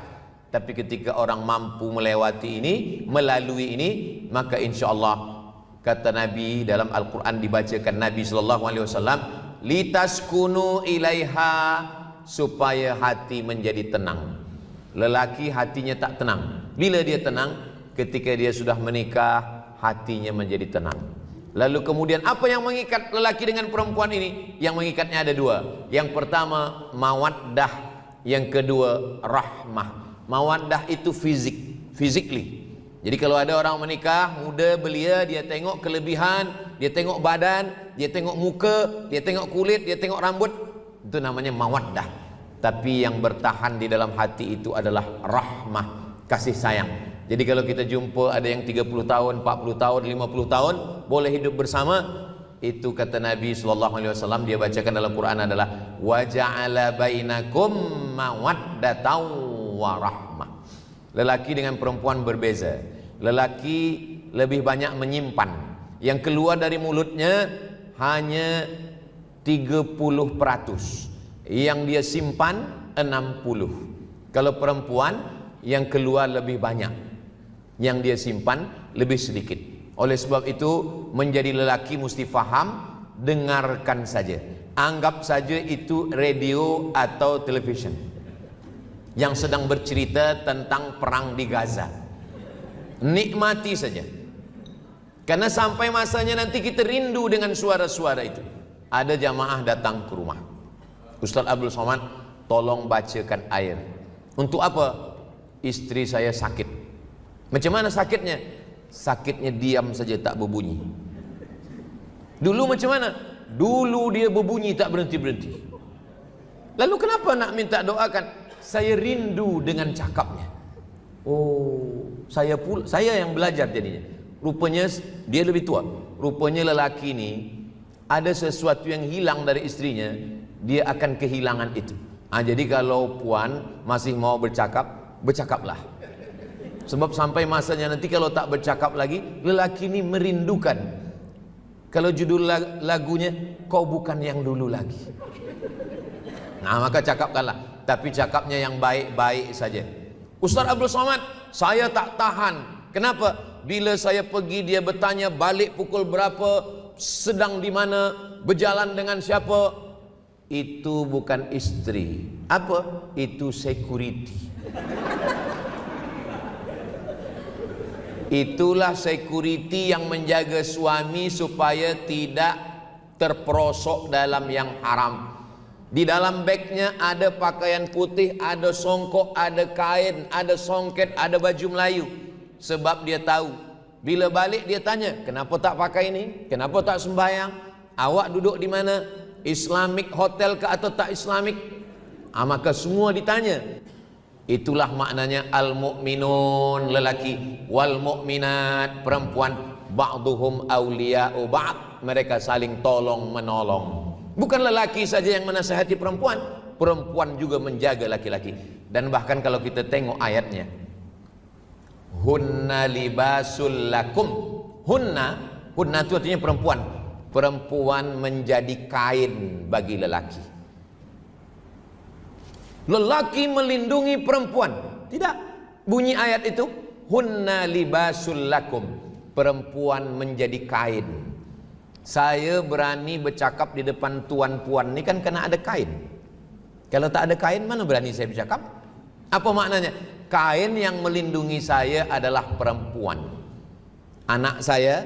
A: Tapi ketika orang mampu melewati ini, melalui ini, maka insya Allah, kata Nabi dalam Al-Quran, dibacakan Nabi SAW, litaskunu ilaiha, supaya hati menjadi tenang. Lelaki hatinya tak tenang. Bila dia tenang? Ketika dia sudah menikah, hatinya menjadi tenang. Lalu kemudian apa yang mengikat lelaki dengan perempuan ini? Yang mengikatnya ada dua. Yang pertama mawaddah, yang kedua rahmah. Mawaddah itu physically. Jadi kalau ada orang menikah, muda belia, dia tengok kelebihan, dia tengok badan, dia tengok muka, dia tengok kulit, dia tengok rambut, itu namanya mawaddah. Tapi yang bertahan di dalam hati itu adalah rahmah, kasih sayang. Jadi kalau kita jumpa ada yang 30 tahun, 40 tahun, 50 tahun boleh hidup bersama, itu kata Nabi SAW, dia bacakan dalam Quran adalah wa ja'ala bainakum mawaddatan wa rahmah. Lelaki dengan perempuan berbeza. Lelaki lebih banyak menyimpan. Yang keluar dari mulutnya hanya 30%. Yang dia simpan 60. Kalau perempuan yang keluar lebih banyak, yang dia simpan lebih sedikit. Oleh sebab itu menjadi lelaki mesti faham, dengarkan saja. Anggap saja itu radio atau television yang sedang bercerita tentang perang di Gaza. Nikmati saja. Karena sampai masanya nanti kita rindu dengan suara-suara itu. Ada jamaah datang ke rumah, Ustaz Abdul Somad, tolong bacakan air. Untuk apa? Istri saya sakit. Macam mana sakitnya? Sakitnya diam saja, tak berbunyi. Dulu macam mana? Dulu dia berbunyi tak berhenti-berhenti. Lalu kenapa nak minta doakan? Saya rindu dengan cakapnya. Oh, saya yang belajar jadinya. Rupanya dia lebih tua. Rupanya lelaki ini ada sesuatu yang hilang dari istrinya, dia akan kehilangan itu. Jadi kalau puan masih mau bercakap, bercakaplah. Sebab sampai masanya nanti kalau tak bercakap lagi, lelaki ini merindukan. Kalau judul lagunya, kau bukan yang dulu lagi. Nah, maka cakapkanlah, tapi cakapnya yang baik-baik saja. Ustaz Abdul Somad, saya tak tahan. Kenapa? Bila saya pergi dia bertanya balik pukul berapa, sedang di mana, berjalan dengan siapa. Itu bukan istri. Apa? Itu security. Itulah security yang menjaga suami supaya tidak terperosok dalam yang haram. Di dalam bagnya ada pakaian putih, ada songkok, ada kain, ada songket, ada baju Melayu. Sebab dia tahu, bila balik dia tanya, kenapa tak pakai ini? Kenapa tak sembahyang? Awak duduk di mana? Islamic hotel ke atau tak Islamic? Maka semua ditanya. Itulah maknanya al-mu'minun lelaki, wal mu'minat perempuan, ba'duhum awliya'u ba'd, mereka saling tolong menolong. Bukan lelaki saja yang menasihati perempuan, perempuan juga menjaga laki-laki. Dan bahkan kalau kita tengok ayatnya, hunna libasul lakum. Hunna itu artinya perempuan. Perempuan menjadi kain bagi lelaki. Lelaki melindungi perempuan. Tidak. Bunyi ayat itu, hunna libasul lakum. Perempuan menjadi kain. Saya berani bercakap di depan tuan puan ini kan karena ada kain. Kalau tak ada kain, mana berani saya bercakap? Apa maknanya? Kain yang melindungi saya adalah perempuan. Anak saya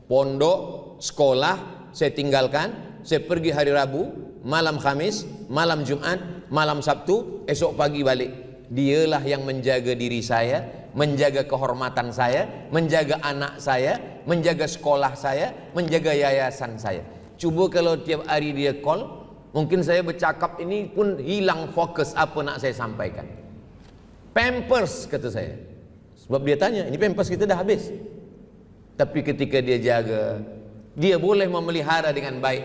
A: pondok, sekolah, saya tinggalkan, saya pergi hari Rabu, malam Khamis, malam Jumat, malam Sabtu, esok pagi balik. Dialah yang menjaga diri saya, menjaga kehormatan saya, menjaga anak saya, menjaga sekolah saya, menjaga yayasan saya. Coba kalau tiap hari dia call, mungkin saya bercakap ini pun hilang fokus apa nak saya sampaikan. Pampers kata saya. Sebab dia tanya, ini pampers kita dah habis. Tapi ketika dia jaga, dia boleh memelihara dengan baik.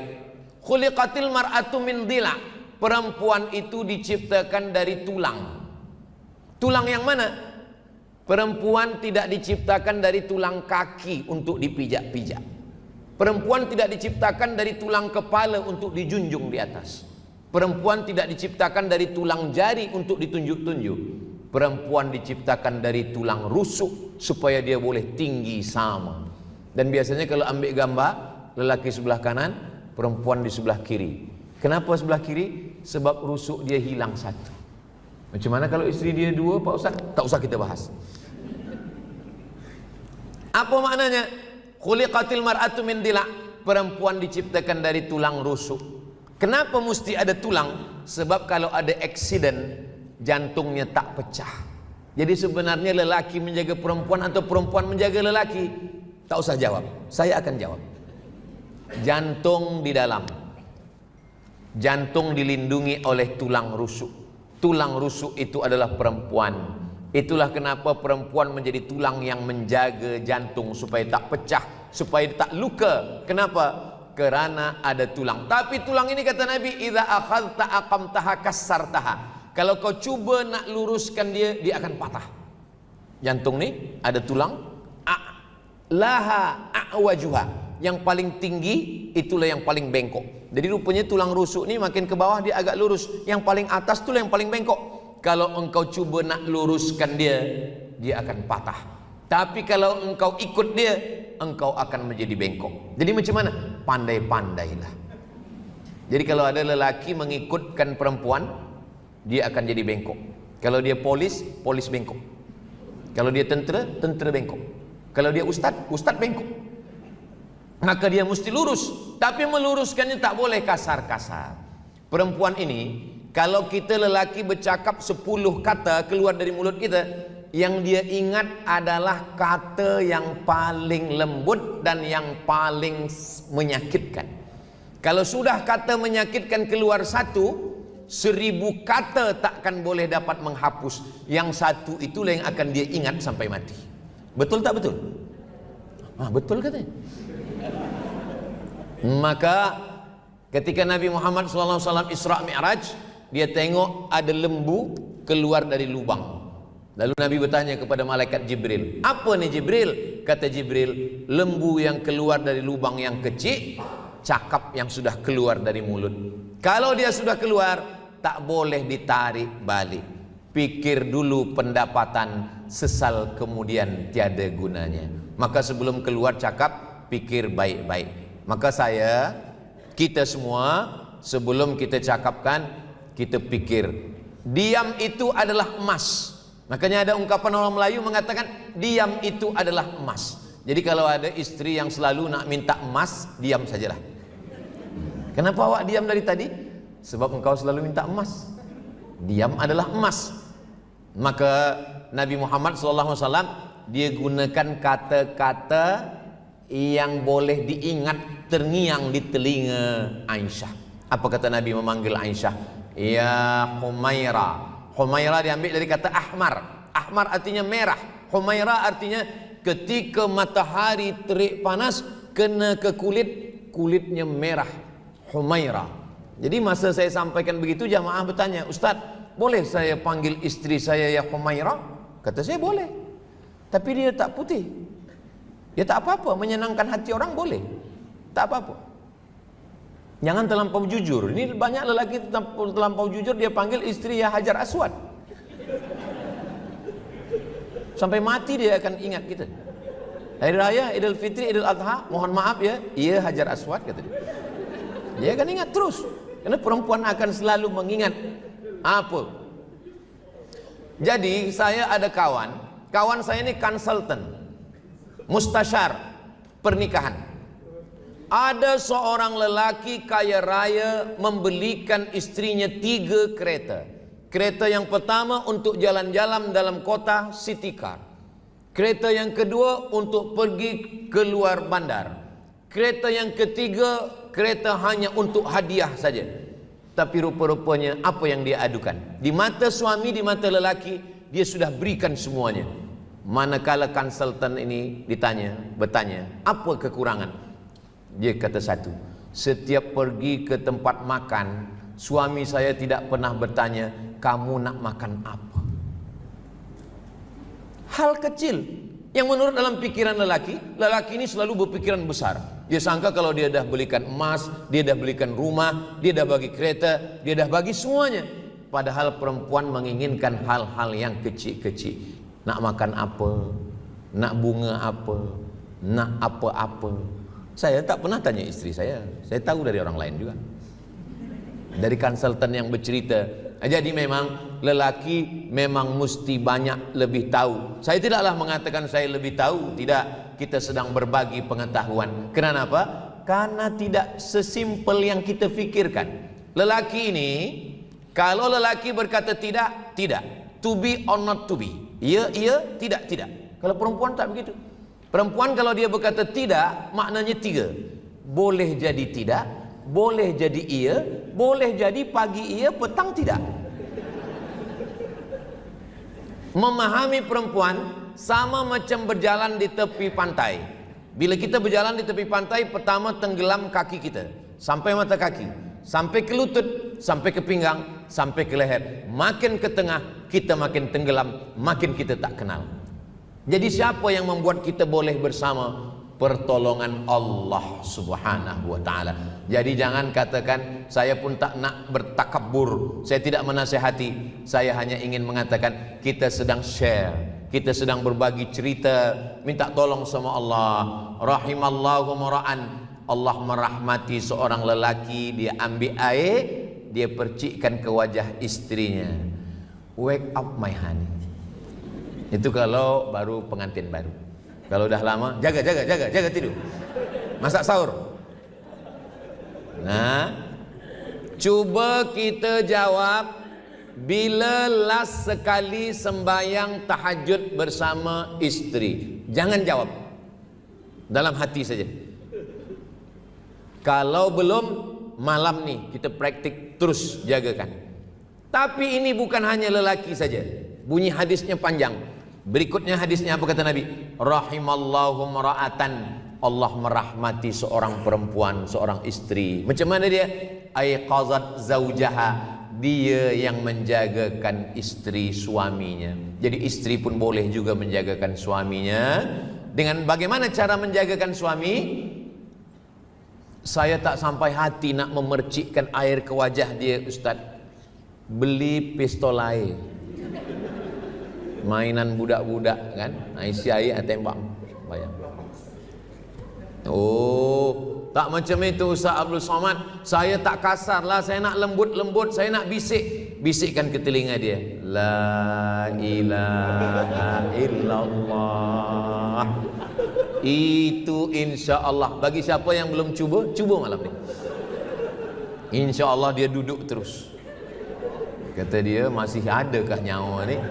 A: Khuliqatil mar'atu min dhila'. Perempuan itu diciptakan dari tulang. Tulang yang mana? Perempuan tidak diciptakan dari tulang kaki untuk dipijak-pijak. Perempuan tidak diciptakan dari tulang kepala untuk dijunjung di atas. Perempuan tidak diciptakan dari tulang jari untuk ditunjuk-tunjuk. Perempuan diciptakan dari tulang rusuk supaya dia boleh tinggi sama. Dan biasanya kalau ambil gambar, lelaki sebelah kanan, perempuan di sebelah kiri. Kenapa sebelah kiri? Sebab rusuk dia hilang satu. Macam mana kalau istri dia dua, Pak Ustaz? Tak usah kita bahas. Apa maknanya? Khuliqatil mar'atu min dhila'. Perempuan diciptakan dari tulang rusuk. Kenapa mesti ada tulang? Sebab kalau ada accident, jantungnya tak pecah. Jadi sebenarnya lelaki menjaga perempuan atau perempuan menjaga lelaki? Tak usah jawab, saya akan jawab. Jantung di dalam. Jantung dilindungi oleh tulang rusuk. Tulang rusuk itu adalah perempuan. Itulah kenapa perempuan menjadi tulang yang menjaga jantung supaya tak pecah, supaya tak luka. Kenapa? Kerana ada tulang. Tapi tulang ini kata Nabi, idza akhadta aqamtaha kassartaha. Kalau kau cuba nak luruskan dia, dia akan patah. Jantung ni ada tulang, laha a'wajuha. Yang paling tinggi itulah yang paling bengkok. Jadi rupanya tulang rusuk ni makin ke bawah dia agak lurus. Yang paling atas itulah yang paling bengkok. Kalau engkau cuba nak luruskan dia, dia akan patah. Tapi kalau engkau ikut dia, engkau akan menjadi bengkok. Jadi macam mana? Pandai-pandailah. Jadi kalau ada lelaki mengikutkan perempuan, dia akan jadi bengkok. Kalau dia polis, polis bengkok. Kalau dia tentera, tentera bengkok. Kalau dia ustaz, ustaz bengkok. Maka dia mesti lurus. Tapi meluruskannya tak boleh kasar-kasar. Perempuan ini, kalau kita lelaki bercakap 10 kata keluar dari mulut kita, yang dia ingat adalah kata yang paling lembut dan yang paling menyakitkan. Kalau sudah kata menyakitkan keluar satu, 1000 kata takkan boleh dapat menghapus. Yang satu itulah yang akan dia ingat sampai mati. Betul tak betul? Betul katanya. Maka ketika Nabi Muhammad SAW Isra Mi'raj, dia tengok ada lembu keluar dari lubang. Lalu Nabi bertanya kepada malaikat Jibril, apa nih Jibril? Kata Jibril, lembu yang keluar dari lubang yang kecil, cakap yang sudah keluar dari mulut. Kalau dia sudah keluar, tak boleh ditarik balik. Pikir dulu pendapatan, sesal kemudian tiada gunanya. Maka sebelum keluar cakap, pikir baik-baik. Maka kita semua sebelum kita cakapkan, kita pikir. Diam itu adalah emas. Makanya ada ungkapan orang Melayu mengatakan diam itu adalah emas. Jadi kalau ada istri yang selalu nak minta emas, diam sajalah. Kenapa awak diam dari tadi? Sebab engkau selalu minta emas. Diam adalah emas. Maka Nabi Muhammad SAW dia gunakan kata-kata yang boleh diingat, terngiang di telinga Aisyah. Apa kata Nabi memanggil Aisyah? Ya Humaira. Humaira diambil dari kata ahmar. Ahmar artinya merah. Humaira artinya ketika matahari terik panas kena ke kulit, kulitnya merah. Humaira. Jadi masa saya sampaikan begitu, jamaah bertanya, Ustaz, boleh saya panggil istri saya ya Humaira? Kata saya boleh. Tapi dia tak putih. Ya tak apa-apa, menyenangkan hati orang boleh. Tak apa-apa. Jangan terlampau jujur. Ini banyak lelaki terlampau jujur, dia panggil istri ya Hajar Aswad. Sampai mati dia akan ingat kita. Hari Raya, Idul Fitri, Idul Adha, mohon maaf ya, iya Hajar Aswad kata dia. Dia akan ingat terus. Karena perempuan akan selalu mengingat apa. Jadi saya ada kawan saya ini konsultan, mustasyar pernikahan. Ada seorang lelaki kaya raya membelikan istrinya 3 kereta. Kereta yang pertama untuk jalan-jalan dalam kota, city car. Kereta yang kedua untuk pergi keluar bandar. Kereta yang ketiga, kereta hanya untuk hadiah saja. Tapi rupa-rupanya apa yang dia adukan? Di mata suami, di mata lelaki, dia sudah berikan semuanya. Manakala konsultan ini bertanya, apa kekurangan? Dia kata satu, setiap pergi ke tempat makan, suami saya tidak pernah bertanya, kamu nak makan apa? Hal kecil yang menurut dalam pikiran lelaki ini selalu berpikiran besar. Dia sangka kalau dia dah belikan emas, dia dah belikan rumah, dia dah bagi kereta, dia dah bagi semuanya. Padahal perempuan menginginkan hal-hal yang kecil-kecil. Nak makan apa? Nak bunga apa? Nak apa-apa? Saya tak pernah tanya istri saya tahu dari orang lain juga, dari konsultan yang bercerita. Jadi memang lelaki memang mesti banyak lebih tahu. Saya tidaklah mengatakan saya lebih tahu, tidak. Kita sedang berbagi pengetahuan. Kenapa? Karena tidak sesimpel yang kita fikirkan. Lelaki ini, kalau lelaki berkata tidak, to be or not to be, iya, tidak. Kalau perempuan tak begitu. Perempuan kalau dia berkata tidak, maknanya 3. Boleh jadi tidak, boleh jadi iya, boleh jadi pagi iya, petang tidak. Memahami perempuan sama macam berjalan di tepi pantai. Bila kita berjalan di tepi pantai, pertama tenggelam kaki kita sampai mata kaki, sampai ke lutut, sampai ke pinggang, sampai ke leher. Makin ke tengah, kita makin tenggelam, makin kita tak kenal. Jadi siapa yang membuat kita boleh bersama? Pertolongan Allah Subhanahu wa ta'ala. Jadi jangan katakan saya pun tak nak bertakabur, saya tidak menasihati. Saya hanya ingin mengatakan kita sedang share, kita sedang berbagi cerita, minta tolong sama Allah. Rahimallahu mara'an, Allah merahmati seorang lelaki, dia ambil air, dia percikkan ke wajah istrinya. Wake up my honey. Itu kalau baru pengantin baru. Kalau udah lama, jaga tidur. Masak sahur. Nah, coba kita jawab, bila last sekali sembahyang tahajud bersama istri? Jangan jawab, dalam hati saja. Kalau belum, malam nih kita praktik terus jagakan. Tapi ini bukan hanya lelaki saja. Bunyi hadisnya panjang. Berikutnya hadisnya apa kata Nabi? Rahimallahu mar'atan, Allah merahmati seorang perempuan, seorang istri. Macam mana dia? Aiqazat zaujaha, dia yang menjagakan istri suaminya. Jadi istri pun boleh juga menjagakan suaminya. Dengan bagaimana cara menjagakan suami? Saya tak sampai hati nak memercikkan air ke wajah dia, Ustaz. Beli pistol air. Mainan budak-budak kan, isi air tembak, bayang. Oh, tak macam itu Ustaz Abdul Somad. Saya tak kasar lah, saya nak lembut-lembut, saya nak bisik. Bisikkan ke telinga dia, la ilaha illallah. Itu insya Allah. Bagi siapa yang belum cuba, cuba malam ni. Insya Allah dia duduk terus. Kata dia, masih adakah nyawa ni?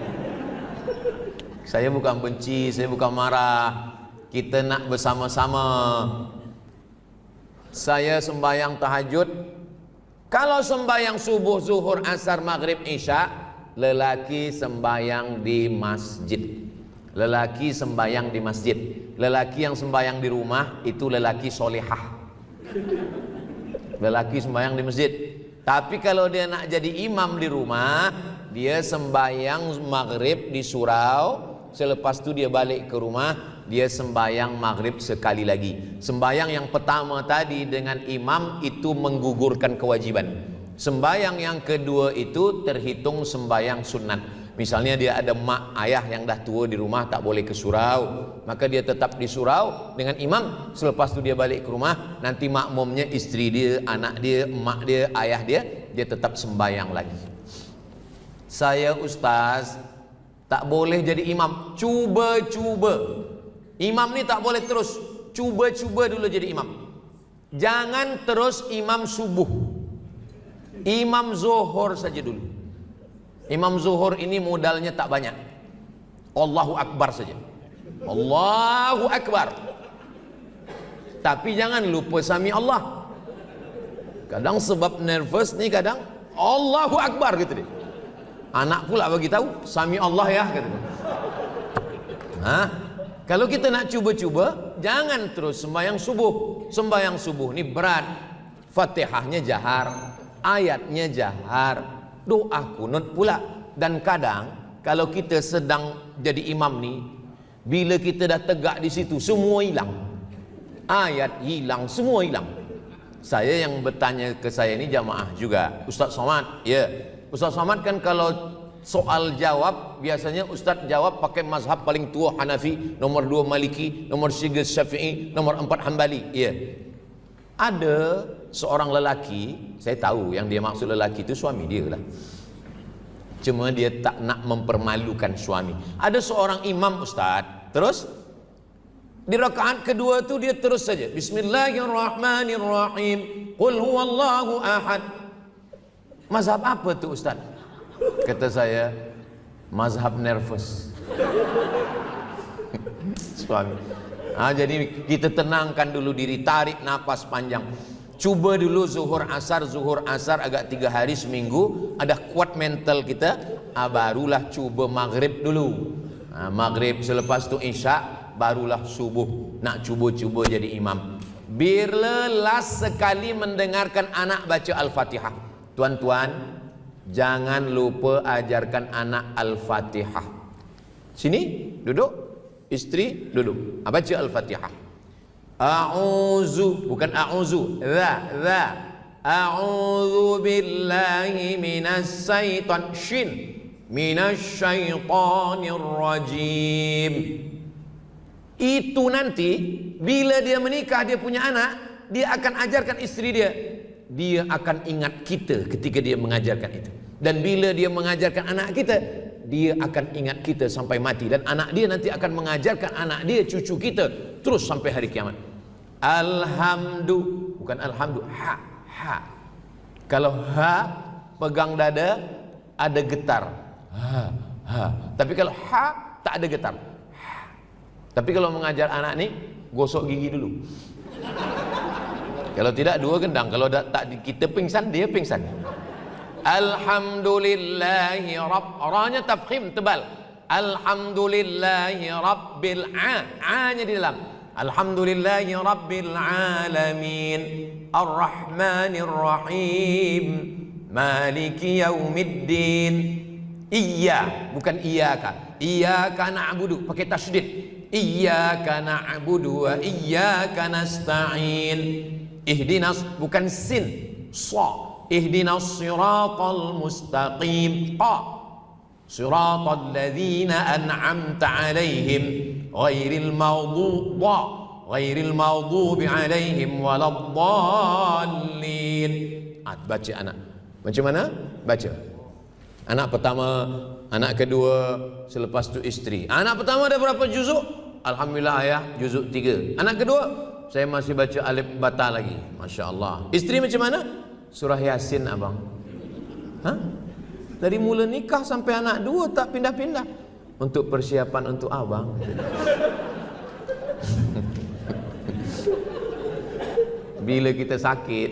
A: Saya bukan benci, saya bukan marah. Kita nak bersama-sama. Saya sembahyang tahajud. Kalau sembahyang subuh, zuhur, asar, maghrib, isya, lelaki sembahyang di masjid. Lelaki sembahyang di masjid. Lelaki yang sembahyang di rumah itu lelaki solehah. Lelaki sembahyang di masjid. Tapi kalau dia nak jadi imam di rumah, dia sembahyang maghrib di surau. Selepas itu dia balik ke rumah, dia sembahyang maghrib sekali lagi. Sembahyang yang pertama tadi dengan imam itu menggugurkan kewajiban. Sembahyang yang kedua itu terhitung sembahyang sunat. Misalnya dia ada mak ayah yang dah tua di rumah, tak boleh ke surau, maka dia tetap di surau dengan imam. Selepas itu dia balik ke rumah, nanti makmumnya istri dia, anak dia, emak dia, ayah dia, dia tetap sembahyang lagi. Saya ustaz, tak boleh jadi imam. Cuba-cuba. Imam ni tak boleh terus. Cuba-cuba dulu jadi imam. Jangan terus imam subuh. Imam zuhur saja dulu. Imam zuhur ini modalnya tak banyak. Allahu Akbar saja. Allahu Akbar. Tapi jangan lupa sami Allah. Kadang sebab nervous ni kadang Allahu Akbar gitu dia. Anak pula bagi tahu sami Allah ya kata. Kalau kita nak cuba-cuba, jangan terus sembahyang subuh. Sembahyang subuh ni berat. Fatihahnya jahar, ayatnya jahar, doa kunut pula. Dan kadang kalau kita sedang jadi imam ni, bila kita dah tegak di situ, semua hilang. Ayat hilang, semua hilang. Saya yang bertanya ke saya ni jamaah juga, Ustaz Somad, ya. Ustaz Somad kan kalau soal jawab biasanya Ustaz jawab pakai mazhab paling tua Hanafi, nomor 2 Maliki, nomor 3 Syafi'i, nomor 4 Hambali. Ya. Ada seorang lelaki, saya tahu yang dia maksud lelaki itu suami dia lah. Cuma dia tak nak mempermalukan suami. Ada seorang imam Ustaz, terus di rakaat kedua tu dia terus saja Bismillahirrahmanirrahim, Qul huwallahu ahad. Mazhab apa tu Ustaz? Kata saya, mazhab nervous. Suami. Jadi kita tenangkan dulu diri, tarik nafas panjang. Cuba dulu zuhur asar agak 3 hari seminggu, ada kuat mental kita, barulah cuba maghrib dulu. Maghrib selepas tu isya, barulah subuh. Nak cuba-cuba jadi imam. Bila last sekali mendengarkan anak baca Al-Fatihah, tuan-tuan, jangan lupa ajarkan anak Al-Fatihah. Sini, duduk. Istri, duduk. Baca Al-Fatihah. A'udzu, bukan a'udzu. Za. A'udzu billahi minas syaitan. Shin. Minas syaitanir rajim. Itu nanti, bila dia menikah, dia punya anak, dia akan ajarkan istri dia. Dia akan ingat kita ketika dia mengajarkan itu. Dan bila dia mengajarkan anak kita, dia akan ingat kita sampai mati. Dan anak dia nanti akan mengajarkan anak dia, cucu kita, terus sampai hari kiamat. Alhamdu, bukan alhamdu, ha. Kalau ha, pegang dada, ada getar. Ha. Tapi kalau ha, tak ada getar. Ha. Tapi kalau mengajar anak ni, gosok gigi dulu. Kalau tidak, 2 gendang. Kalau tak kita pingsan, dia pingsan. Alhamdulillahi Rabb. Ra-nya tafkhim tebal. Alhamdulillahi Rabbil A-nya di dalam. Alhamdulillahi Rabbil Alamin Ar-Rahmanir Rahim Maliki Yaumiddin. Iya, bukan iyaka. Iyaka na'budu pakai tasydid. Iyyaka na'budu wa iyyaka nasta'in. Ihdinas bukan sin, sa. Ihdinas siratal mustaqim. Qa. Siratal ladzina an'amta 'alaihim ghairil maghdubi 'alaihim waladdallin. Baca anak. Macam mana? Baca. Anak pertama, anak kedua, selepas tu isteri. Anak pertama ada berapa juzuk? Alhamdulillah ayah, juzuk 3. Anak kedua, saya masih baca alif bata lagi. Masya Allah. Isteri macam mana? Surah Yasin abang. Hah? Dari mula nikah sampai anak 2 tak pindah-pindah. Untuk persiapan untuk abang. Bila kita sakit,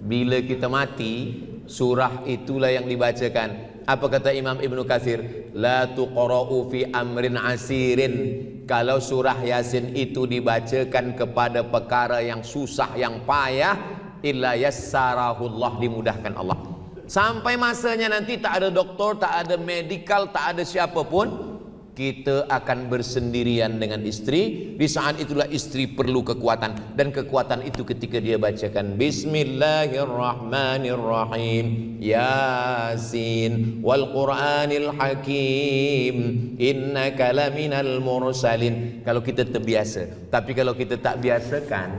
A: bila kita mati, surah itulah yang dibacakan. Apa kata Imam Ibnu Katsir? La tuqra'u fi amrin asirin. Kalau surah Yasin itu dibacakan kepada perkara yang susah, yang payah, illa yassarahullah, dimudahkan Allah. Sampai masanya nanti tak ada doktor, tak ada medical, tak ada siapapun, kita akan bersendirian dengan istri. Di saat itulah istri perlu kekuatan, dan kekuatan itu ketika dia bacakan Bismillahirrahmanirrahim Yasin wal Qur'anil Hakim innaka laminal mursalin. Kalau kita terbiasa. Tapi kalau kita tak biasakan,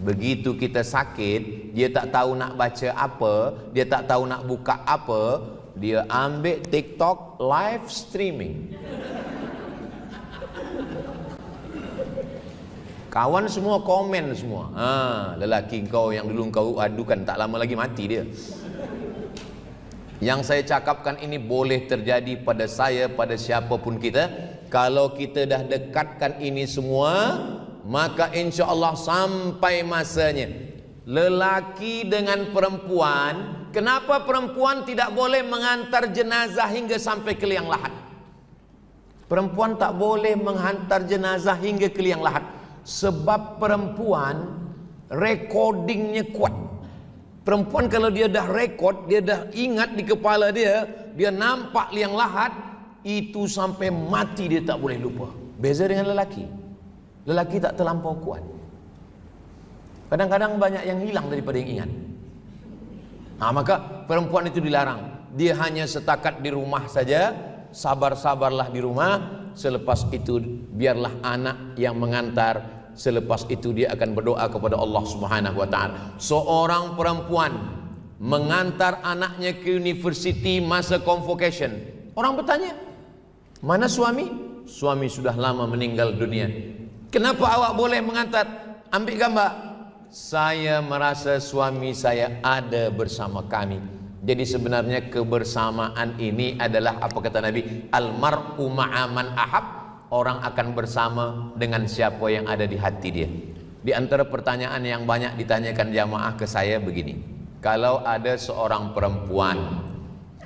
A: begitu kita sakit, dia tak tahu nak baca apa, dia tak tahu nak buka apa, dia ambil TikTok live streaming. Kawan semua komen semua. Lelaki kau yang dulu kau adukan tak lama lagi mati dia. Yang saya cakapkan ini boleh terjadi pada saya, pada siapapun kita. Kalau kita dah dekatkan ini semua, maka insya Allah sampai masanya. Lelaki dengan perempuan, kenapa perempuan tidak boleh mengantar jenazah hingga sampai ke liang lahat? Perempuan tak boleh menghantar jenazah hingga ke liang lahat. Sebab perempuan recordingnya kuat. Perempuan kalau dia dah record, dia dah ingat di kepala dia, dia nampak liang lahat, itu sampai mati dia tak boleh lupa. Beza dengan lelaki. Lelaki tak terlampau kuat. Kadang-kadang banyak yang hilang daripada yang ingat. Maka perempuan itu dilarang. Dia hanya setakat di rumah saja. Sabar-sabarlah di rumah. Selepas itu biarlah anak yang mengantar. Selepas itu dia akan berdoa kepada Allah Subhanahu wa taala. Seorang perempuan mengantar anaknya ke universiti masa convocation. Orang bertanya, "Mana suami?" Suami sudah lama meninggal dunia. "Kenapa awak boleh mengantar?" Ambil gambar. "Saya merasa suami saya ada bersama kami." Jadi sebenarnya kebersamaan ini adalah apa kata Nabi? Al-mar'u ma'aman ahab. Orang akan bersama dengan siapa yang ada di hati dia. Di antara pertanyaan yang banyak ditanyakan jamaah ke saya begini. Kalau ada seorang perempuan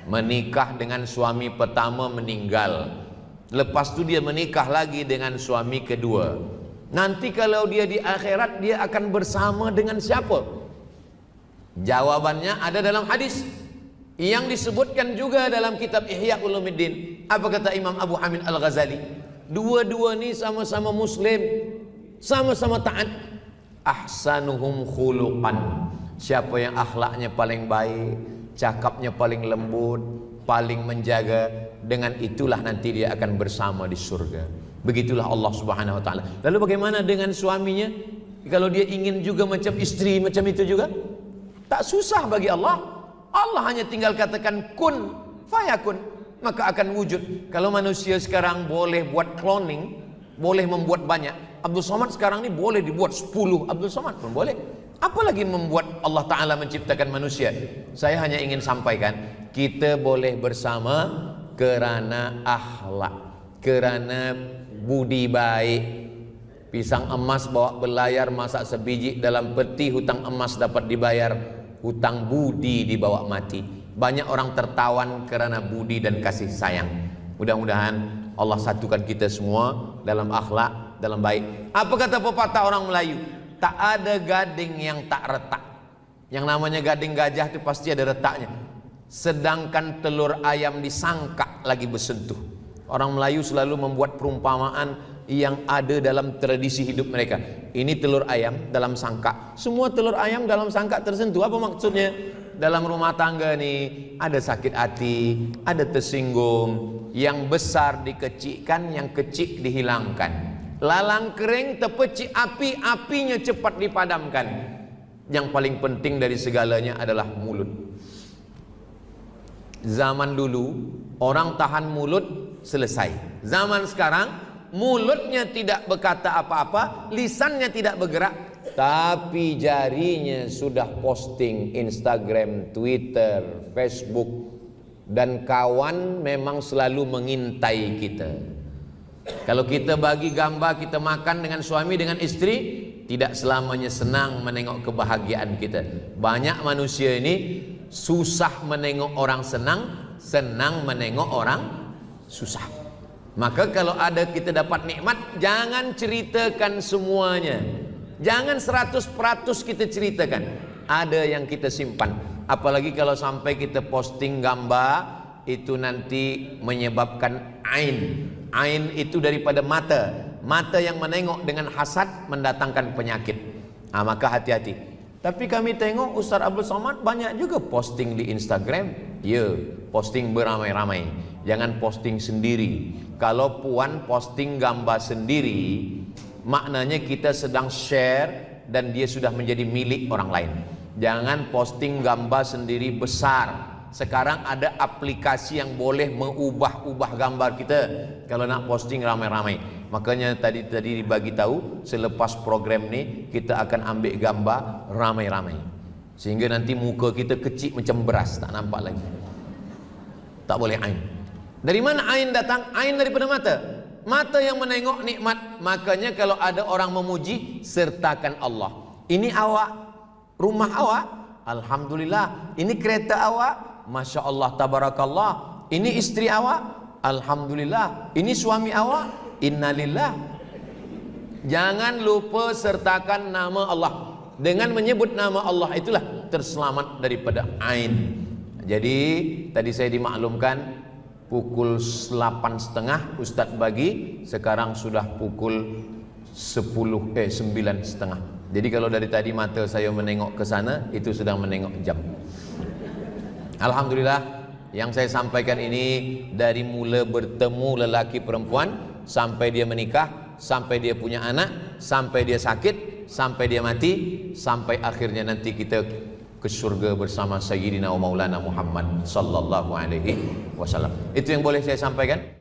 A: menikah dengan suami pertama meninggal, lepas itu dia menikah lagi dengan suami kedua, nanti kalau dia di akhirat dia akan bersama dengan siapa? Jawabannya ada dalam hadis yang disebutkan juga dalam kitab Ihya Ulumuddin. Apa kata Imam Abu Hamid Al-Ghazali? Dua-dua ni sama-sama muslim, sama-sama taat. Ahsanuhum khuluqan. Siapa yang akhlaknya paling baik, cakapnya paling lembut, paling menjaga, dengan itulah nanti dia akan bersama di surga. Begitulah Allah Subhanahu wa taala. Lalu bagaimana dengan suaminya? Kalau dia ingin juga macam istri macam itu juga, tak susah bagi Allah. Allah hanya tinggal katakan kun fayakun, maka akan wujud. Kalau manusia sekarang boleh buat cloning, boleh membuat banyak. Abdul Somad sekarang ni boleh dibuat 10 Abdul Somad pun boleh. Apalagi membuat Allah Ta'ala menciptakan manusia. Saya hanya ingin sampaikan, kita boleh bersama kerana akhlak, kerana budi baik. Pisang emas bawa berlayar, masak sebiji dalam peti, hutang emas dapat dibayar, hutang budi dibawa mati. Banyak orang tertawan karena budi dan kasih sayang. Mudah-mudahan Allah satukan kita semua dalam akhlak, dalam baik. Apa kata pepatah orang Melayu? Tak ada gading yang tak retak. Yang namanya gading gajah itu pasti ada retaknya. Sedangkan telur ayam disangkak lagi bersentuh. Orang Melayu selalu membuat perumpamaan yang ada dalam tradisi hidup mereka. Ini telur ayam dalam sangkak. Semua telur ayam dalam sangkak tersentuh. Apa maksudnya? Dalam rumah tangga nih ada sakit hati, ada tersinggung, yang besar dikecilkan, yang kecil dihilangkan. Lalang kering terpecik api, apinya cepat dipadamkan. Yang paling penting dari segalanya adalah mulut. Zaman dulu orang tahan mulut selesai. Zaman sekarang mulutnya tidak berkata apa-apa, lisannya tidak bergerak, tapi jarinya sudah posting Instagram, Twitter, Facebook, dan kawan memang selalu mengintai kita. Kalau kita bagi gambar kita makan dengan suami, dengan istri, tidak selamanya senang menengok kebahagiaan kita. Banyak manusia ini susah menengok orang senang, senang menengok orang susah. Maka kalau ada kita dapat nikmat, jangan ceritakan semuanya. Jangan 100% kita ceritakan. Ada yang kita simpan. Apalagi kalau sampai kita posting gambar, itu nanti menyebabkan ain. Ain itu daripada mata. Mata yang menengok dengan hasad mendatangkan penyakit. Maka hati-hati. Tapi kami tengok Ustaz Abdul Somad banyak juga posting di Instagram. Ya, posting beramai-ramai. Jangan posting sendiri. Kalau puan posting gambar sendiri, maknanya kita sedang share dan dia sudah menjadi milik orang lain. Jangan posting gambar sendiri besar. Sekarang ada aplikasi yang boleh mengubah-ubah gambar kita kalau nak posting ramai-ramai. Makanya tadi dibagi tahu, selepas program ni kita akan ambil gambar ramai-ramai. Sehingga nanti muka kita kecil macam beras, tak nampak lagi. Tak boleh ain. Dari mana ain datang? Ain daripada mata. Mata yang menengok nikmat. Makanya kalau ada orang memuji, sertakan Allah. Ini awak, rumah awak, alhamdulillah. Ini kereta awak, masya Allah, tabarakallah. Ini istri awak, alhamdulillah. Ini suami awak, innalillah. Jangan lupa sertakan nama Allah. Dengan menyebut nama Allah itulah terselamat daripada ain. Jadi tadi saya dimaklumkan pukul 8.30 Ustadz bagi, sekarang sudah pukul 9.30. Jadi kalau dari tadi mata saya menengok ke sana, itu sedang menengok jam. Alhamdulillah, yang saya sampaikan ini dari mula bertemu lelaki perempuan sampai dia menikah, sampai dia punya anak, sampai dia sakit, sampai dia mati, sampai akhirnya nanti kita ke surga bersama Sayyidina wa Maulana Muhammad sallallahu alaihi wasallam. Itu yang boleh saya sampaikan.